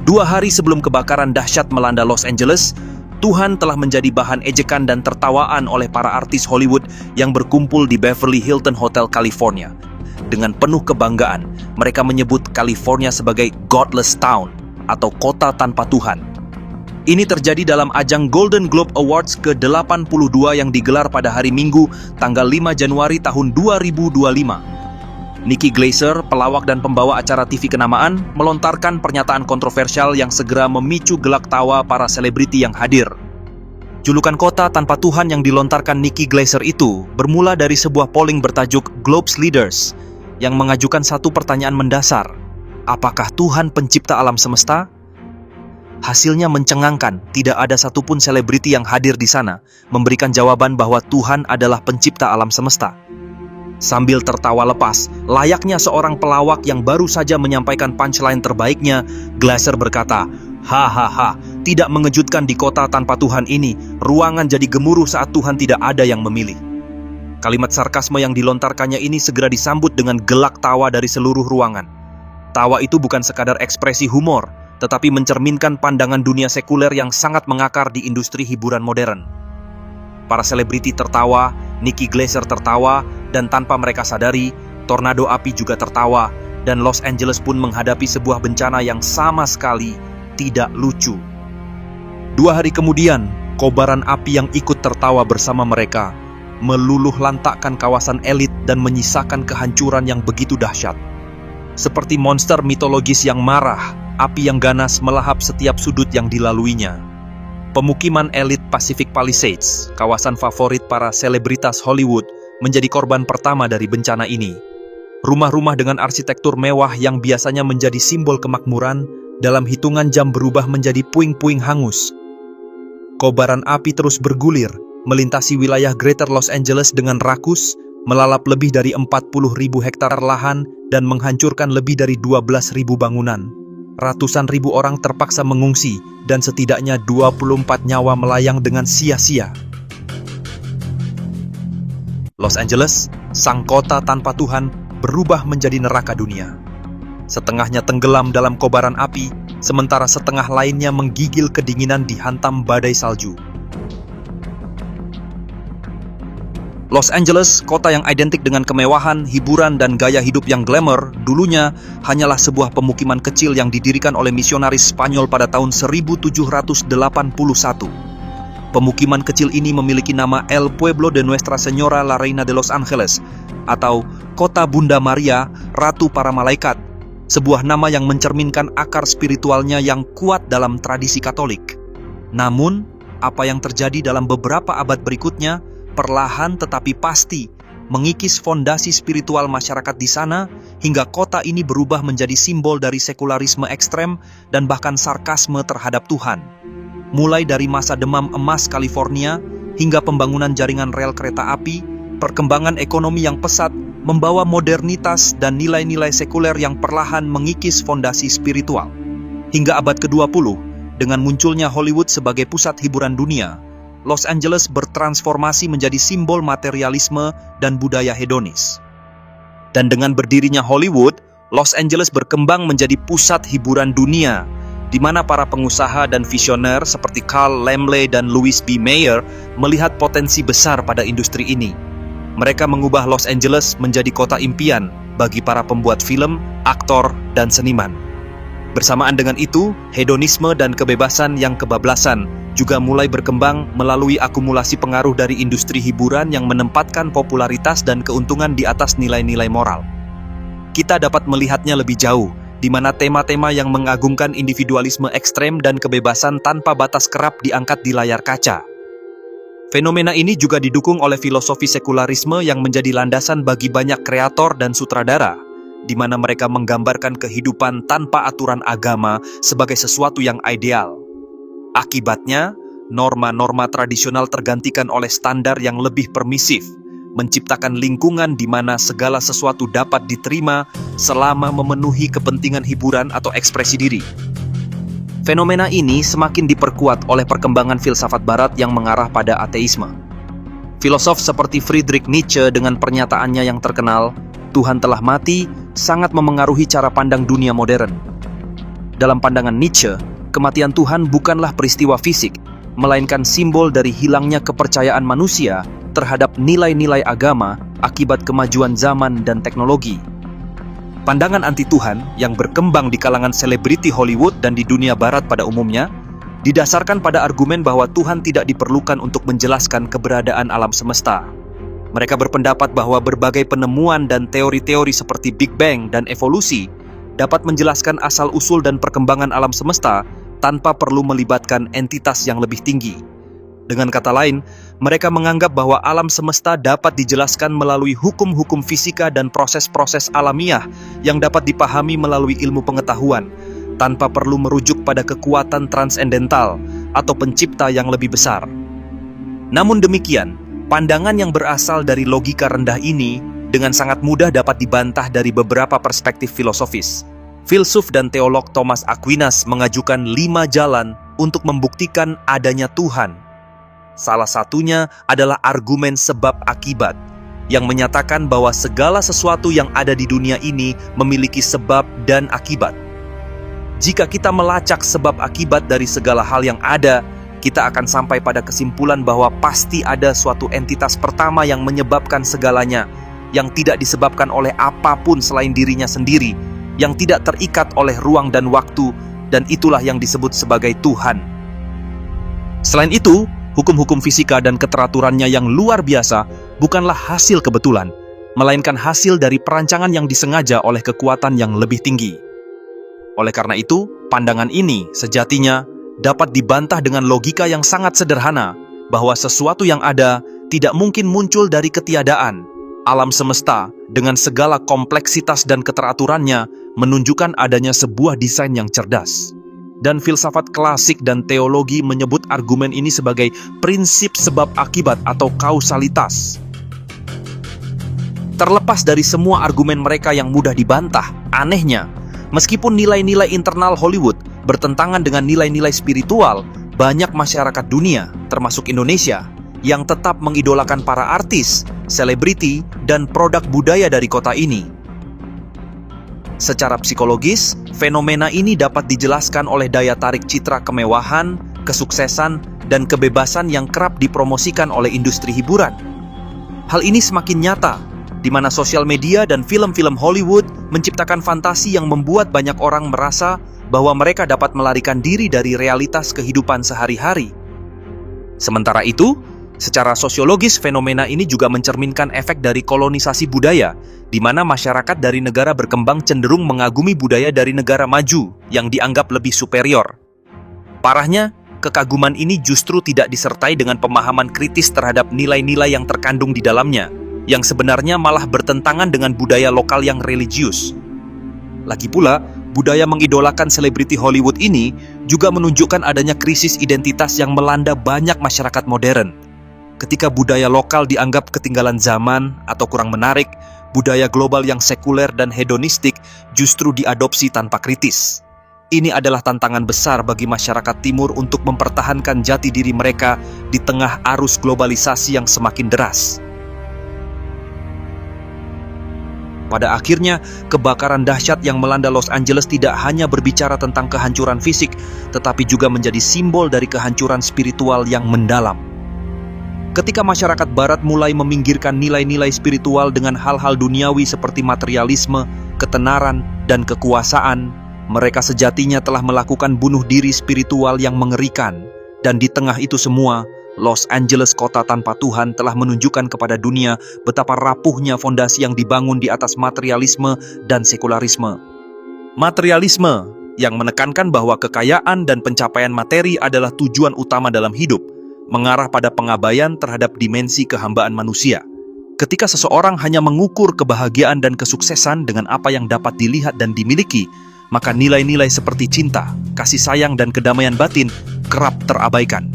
2 hari sebelum kebakaran dahsyat melanda Los Angeles, Tuhan telah menjadi bahan ejekan dan tertawaan oleh para artis Hollywood yang berkumpul di Beverly Hilton Hotel, California. Dengan penuh kebanggaan, mereka menyebut California sebagai Godless Town atau kota tanpa Tuhan. Ini terjadi dalam ajang Golden Globe Awards ke-82 yang digelar pada hari Minggu, tanggal 5 Januari tahun 2025. Nikki Glaser, pelawak dan pembawa acara TV kenamaan, melontarkan pernyataan kontroversial yang segera memicu gelak tawa para selebriti yang hadir. Julukan kota tanpa Tuhan yang dilontarkan Nikki Glaser itu bermula dari sebuah polling bertajuk Globe's Leaders yang mengajukan satu pertanyaan mendasar. Apakah Tuhan pencipta alam semesta? Hasilnya mencengangkan, tidak ada satupun selebriti yang hadir di sana memberikan jawaban bahwa Tuhan adalah pencipta alam semesta. Sambil tertawa lepas, layaknya seorang pelawak yang baru saja menyampaikan punchline terbaiknya, Glaser berkata, "Hahaha, tidak mengejutkan di kota tanpa Tuhan ini, ruangan jadi gemuruh saat Tuhan tidak ada yang memilih." Kalimat sarkasme yang dilontarkannya ini segera disambut dengan gelak tawa dari seluruh ruangan. Tawa itu bukan sekadar ekspresi humor, tetapi mencerminkan pandangan dunia sekuler yang sangat mengakar di industri hiburan modern. Para selebriti tertawa, Nikki Glaser tertawa, dan tanpa mereka sadari, tornado api juga tertawa, dan Los Angeles pun menghadapi sebuah bencana yang sama sekali tidak lucu. 2 hari kemudian, kobaran api yang ikut tertawa bersama mereka meluluh lantakkan kawasan elit dan menyisakan kehancuran yang begitu dahsyat. Seperti monster mitologis yang marah, api yang ganas melahap setiap sudut yang dilaluinya. Pemukiman elit Pacific Palisades, kawasan favorit para selebritas Hollywood, menjadi korban pertama dari bencana ini. Rumah-rumah dengan arsitektur mewah yang biasanya menjadi simbol kemakmuran, dalam hitungan jam berubah menjadi puing-puing hangus. Kobaran api terus bergulir, melintasi wilayah Greater Los Angeles dengan rakus, melalap lebih dari 40.000 hektar lahan, dan menghancurkan lebih dari 12.000 bangunan. Ratusan ribu orang terpaksa mengungsi, dan setidaknya 24 nyawa melayang dengan sia-sia. Los Angeles, sang kota tanpa Tuhan, berubah menjadi neraka dunia. Setengahnya tenggelam dalam kobaran api, sementara setengah lainnya menggigil kedinginan dihantam badai salju. Los Angeles, kota yang identik dengan kemewahan, hiburan, dan gaya hidup yang glamour, dulunya hanyalah sebuah pemukiman kecil yang didirikan oleh misionaris Spanyol pada tahun 1781. Pemukiman kecil ini memiliki nama El Pueblo de Nuestra Señora la Reina de Los Angeles, atau Kota Bunda Maria, Ratu para Malaikat, sebuah nama yang mencerminkan akar spiritualnya yang kuat dalam tradisi Katolik. Namun, apa yang terjadi dalam beberapa abad berikutnya perlahan tetapi pasti mengikis fondasi spiritual masyarakat di sana, hingga kota ini berubah menjadi simbol dari sekularisme ekstrem dan bahkan sarkasme terhadap Tuhan. Mulai dari masa demam emas California hingga pembangunan jaringan rel kereta api, perkembangan ekonomi yang pesat membawa modernitas dan nilai-nilai sekuler yang perlahan mengikis fondasi spiritual. Hingga abad ke-20, dengan munculnya Hollywood sebagai pusat hiburan dunia, Los Angeles bertransformasi menjadi simbol materialisme dan budaya hedonis. Dan dengan berdirinya Hollywood, Los Angeles berkembang menjadi pusat hiburan dunia, di mana para pengusaha dan visioner seperti Carl Laemmle dan Louis B. Mayer melihat potensi besar pada industri ini. Mereka mengubah Los Angeles menjadi kota impian bagi para pembuat film, aktor, dan seniman. Bersamaan dengan itu, hedonisme dan kebebasan yang kebablasan juga mulai berkembang melalui akumulasi pengaruh dari industri hiburan yang menempatkan popularitas dan keuntungan di atas nilai-nilai moral. Kita dapat melihatnya lebih jauh, di mana tema-tema yang mengagungkan individualisme ekstrem dan kebebasan tanpa batas kerap diangkat di layar kaca. Fenomena ini juga didukung oleh filosofi sekularisme yang menjadi landasan bagi banyak kreator dan sutradara, di mana mereka menggambarkan kehidupan tanpa aturan agama sebagai sesuatu yang ideal. Akibatnya, norma-norma tradisional tergantikan oleh standar yang lebih permisif, menciptakan lingkungan di mana segala sesuatu dapat diterima selama memenuhi kepentingan hiburan atau ekspresi diri. Fenomena ini semakin diperkuat oleh perkembangan filsafat barat yang mengarah pada ateisme. Filosof seperti Friedrich Nietzsche dengan pernyataannya yang terkenal, "Tuhan telah mati," sangat memengaruhi cara pandang dunia modern. Dalam pandangan Nietzsche, kematian Tuhan bukanlah peristiwa fisik, melainkan simbol dari hilangnya kepercayaan manusia terhadap nilai-nilai agama akibat kemajuan zaman dan teknologi. Pandangan anti-Tuhan yang berkembang di kalangan selebriti Hollywood dan di dunia barat pada umumnya didasarkan pada argumen bahwa Tuhan tidak diperlukan untuk menjelaskan keberadaan alam semesta. Mereka berpendapat bahwa berbagai penemuan dan teori-teori seperti Big Bang dan evolusi dapat menjelaskan asal-usul dan perkembangan alam semesta tanpa perlu melibatkan entitas yang lebih tinggi. Dengan kata lain, mereka menganggap bahwa alam semesta dapat dijelaskan melalui hukum-hukum fisika dan proses-proses alamiah yang dapat dipahami melalui ilmu pengetahuan, tanpa perlu merujuk pada kekuatan transendental atau pencipta yang lebih besar. Namun demikian, pandangan yang berasal dari logika rendah ini dengan sangat mudah dapat dibantah dari beberapa perspektif filosofis. Filsuf dan teolog Thomas Aquinas mengajukan 5 jalan untuk membuktikan adanya Tuhan. Salah satunya adalah argumen sebab akibat, yang menyatakan bahwa segala sesuatu yang ada di dunia ini memiliki sebab dan akibat. Jika kita melacak sebab akibat dari segala hal yang ada, kita akan sampai pada kesimpulan bahwa pasti ada suatu entitas pertama yang menyebabkan segalanya, yang tidak disebabkan oleh apapun selain dirinya sendiri, yang tidak terikat oleh ruang dan waktu, dan itulah yang disebut sebagai Tuhan. Selain itu, hukum-hukum fisika dan keteraturannya yang luar biasa bukanlah hasil kebetulan, melainkan hasil dari perancangan yang disengaja oleh kekuatan yang lebih tinggi. Oleh karena itu, pandangan ini sejatinya dapat dibantah dengan logika yang sangat sederhana, bahwa sesuatu yang ada tidak mungkin muncul dari ketiadaan. Alam semesta dengan segala kompleksitas dan keteraturannya menunjukkan adanya sebuah desain yang cerdas. Dan filsafat klasik dan teologi menyebut argumen ini sebagai prinsip sebab akibat atau kausalitas. Terlepas dari semua argumen mereka yang mudah dibantah, anehnya, meskipun nilai-nilai internal Hollywood bertentangan dengan nilai-nilai spiritual, banyak masyarakat dunia, termasuk Indonesia, yang tetap mengidolakan para artis, selebriti, dan produk budaya dari kota ini. Secara psikologis, fenomena ini dapat dijelaskan oleh daya tarik citra kemewahan, kesuksesan, dan kebebasan yang kerap dipromosikan oleh industri hiburan. Hal ini semakin nyata, di mana sosial media dan film-film Hollywood menciptakan fantasi yang membuat banyak orang merasa bahwa mereka dapat melarikan diri dari realitas kehidupan sehari-hari. Sementara itu, secara sosiologis fenomena ini juga mencerminkan efek dari kolonisasi budaya, di mana masyarakat dari negara berkembang cenderung mengagumi budaya dari negara maju yang dianggap lebih superior. Parahnya, kekaguman ini justru tidak disertai dengan pemahaman kritis terhadap nilai-nilai yang terkandung di dalamnya, yang sebenarnya malah bertentangan dengan budaya lokal yang religius. Lagi pula, budaya mengidolakan selebriti Hollywood ini juga menunjukkan adanya krisis identitas yang melanda banyak masyarakat modern. Ketika budaya lokal dianggap ketinggalan zaman atau kurang menarik, budaya global yang sekuler dan hedonistik justru diadopsi tanpa kritis. Ini adalah tantangan besar bagi masyarakat timur untuk mempertahankan jati diri mereka di tengah arus globalisasi yang semakin deras. Pada akhirnya, kebakaran dahsyat yang melanda Los Angeles tidak hanya berbicara tentang kehancuran fisik, tetapi juga menjadi simbol dari kehancuran spiritual yang mendalam. Ketika masyarakat barat mulai meminggirkan nilai-nilai spiritual dengan hal-hal duniawi seperti materialisme, ketenaran, dan kekuasaan, mereka sejatinya telah melakukan bunuh diri spiritual yang mengerikan. Dan di tengah itu semua, Los Angeles, kota tanpa Tuhan, telah menunjukkan kepada dunia betapa rapuhnya fondasi yang dibangun di atas materialisme dan sekularisme. Materialisme yang menekankan bahwa kekayaan dan pencapaian materi adalah tujuan utama dalam hidup, mengarah pada pengabaian terhadap dimensi kehambaan manusia. Ketika seseorang hanya mengukur kebahagiaan dan kesuksesan dengan apa yang dapat dilihat dan dimiliki, maka nilai-nilai seperti cinta, kasih sayang, dan kedamaian batin kerap terabaikan.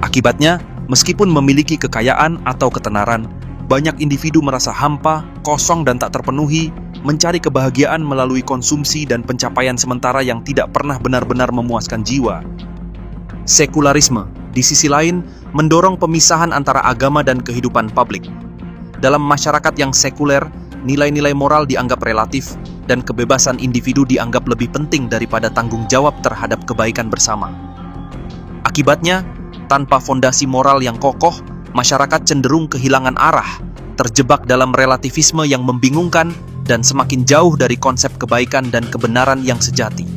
Akibatnya, meskipun memiliki kekayaan atau ketenaran, banyak individu merasa hampa, kosong, dan tak terpenuhi, mencari kebahagiaan melalui konsumsi dan pencapaian sementara yang tidak pernah benar-benar memuaskan jiwa. Sekularisme, di sisi lain, mendorong pemisahan antara agama dan kehidupan publik. Dalam masyarakat yang sekuler, nilai-nilai moral dianggap relatif, dan kebebasan individu dianggap lebih penting daripada tanggung jawab terhadap kebaikan bersama. Akibatnya, tanpa fondasi moral yang kokoh, masyarakat cenderung kehilangan arah, terjebak dalam relativisme yang membingungkan, dan semakin jauh dari konsep kebaikan dan kebenaran yang sejati.